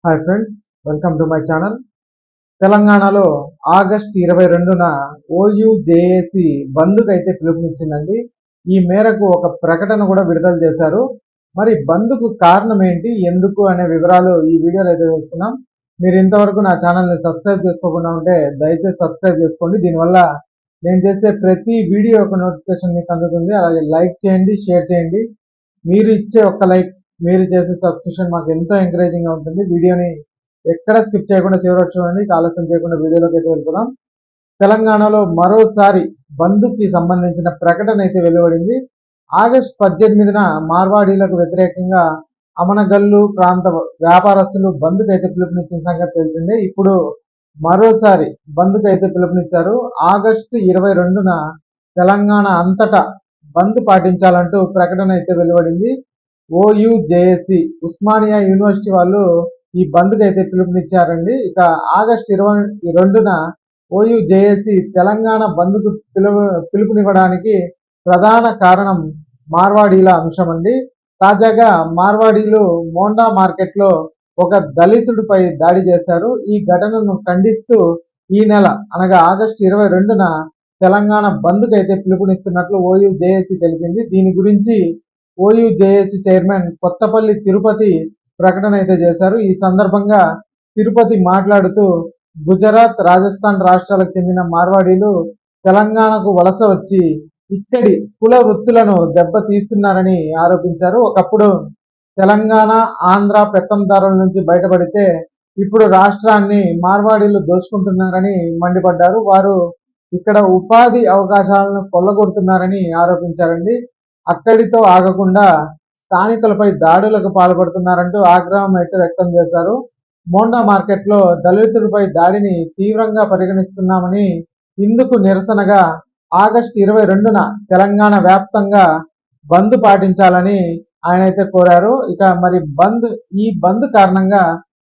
Hi friends, welcome to my channel. తెలంగాణలో August 22న OUJAC బంద్కు అయితే పిలుపునిచ్చిందండి. ఈ మేరకు ఒక ప్రకటన కూడా విడుదల చేశారు. మరి బంద్కు కారణం ఏంటి, ఎందుకు అనే వివరాలు ఈ వీడియోలో అయితే తెలుసుకున్నాం. మీరు ఇంతవరకు నా ఛానల్ని సబ్స్క్రైబ్ చేసుకోకుండా ఉంటే దయచేసి సబ్స్క్రైబ్ చేసుకోండి. దీనివల్ల నేను చేసే ప్రతి వీడియో యొక్క నోటిఫికేషన్ మీకు అందుతుంది. అలాగే లైక్ చేయండి, షేర్ చేయండి. మీరు ఇచ్చే ఒక్క లైక్, మీరు చేసే సబ్స్క్రిప్షన్ మాకు ఎంతో ఎంకరేజింగ్గా ఉంటుంది. వీడియోని ఎక్కడ స్కిప్ చేయకుండా చివరికి చూడండి. ఆలస్యం చేయకుండా వీడియోలోకి అయితే వెళ్ళిపోదాం. తెలంగాణలో మరోసారి బంద్కి సంబంధించిన ప్రకటన అయితే వెలువడింది. ఆగస్టు 18న మార్వాడీలకు వ్యతిరేకంగా అమనగల్లు ప్రాంత వ్యాపారస్తులు బంద్కు అయితే పిలుపునిచ్చిన సంగతి తెలిసిందే. ఇప్పుడు మరోసారి బంద్కు అయితే పిలుపునిచ్చారు. ఆగస్టు 22న తెలంగాణ అంతటా బంద్ పాటించాలంటూ ప్రకటన అయితే వెలువడింది. ఓయూజేఏసీ ఉస్మానియా యూనివర్సిటీ వాళ్ళు ఈ బంద్కి అయితే పిలుపునిచ్చారండి. ఇక ఆగస్టు 22న ఓయూజేఏసీ తెలంగాణ బంద్కు పిలుపునివ్వడానికి ప్రధాన కారణం మార్వాడీల అంశం అండి. తాజాగా మార్వాడీలు మోండా మార్కెట్లో ఒక దళితుడిపై దాడి చేశారు. ఈ ఘటనను ఖండిస్తూ ఈ నెల అనగా ఆగస్టు 22న తెలంగాణ బంద్కు అయితే పిలుపునిస్తున్నట్లు ఓయూజేఏసీ తెలిపింది. దీని గురించి ఓయూజేఏసీ చైర్మన్ కొత్తపల్లి తిరుపతి ప్రకటన అయితే చేశారు. ఈ సందర్భంగా తిరుపతి మాట్లాడుతూ గుజరాత్, రాజస్థాన్ రాష్ట్రాలకు చెందిన మార్వాడీలు తెలంగాణకు వలస వచ్చి ఇక్కడి కుల వృత్తులను దెబ్బతీస్తున్నారని ఆరోపించారు. ఒకప్పుడు తెలంగాణ, ఆంధ్ర పెత్తందారుల నుంచి బయటపడితే ఇప్పుడు రాష్ట్రాన్ని మార్వాడీలు దోచుకుంటున్నారని మండిపడ్డారు. వారు ఇక్కడ ఉపాధి అవకాశాలను కొల్లగొడుతున్నారని ఆరోపించారండి. అక్కడితో ఆగకుండా స్థానికులపై దాడులకు పాల్పడుతున్నారంటూ ఆగ్రహం అయితే వ్యక్తం చేశారు. మోండా మార్కెట్లో దళితుడిపై దాడిని తీవ్రంగా పరిగణిస్తున్నామని, ఇందుకు నిరసనగా ఆగస్టు 22న తెలంగాణ వ్యాప్తంగా బంద్ పాటించాలని ఆయన అయితే కోరారు. ఇక మరి ఈ బంద్ కారణంగా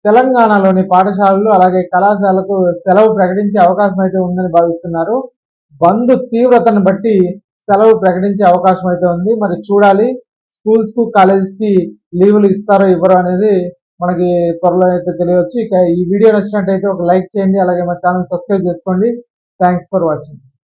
తెలంగాణలోని పాఠశాలలు అలాగే కళాశాలకు సెలవు ప్రకటించే అవకాశం అయితే ఉందని భావిస్తున్నారు. బంద్ తీవ్రతను బట్టి సెలవు ప్రకటించే అవకాశం అయితే ఉంది. మరి చూడాలి, స్కూల్స్కు కాలేజెస్కి లీవులు ఇస్తారో ఇవ్వరో అనేది మనకి త్వరలో అయితే తెలియవచ్చు. ఇక ఈ వీడియో నచ్చినట్టయితే ఒక లైక్ చేయండి, అలాగే మా ఛానల్ సబ్స్క్రైబ్ చేసుకోండి. Thanks for watching.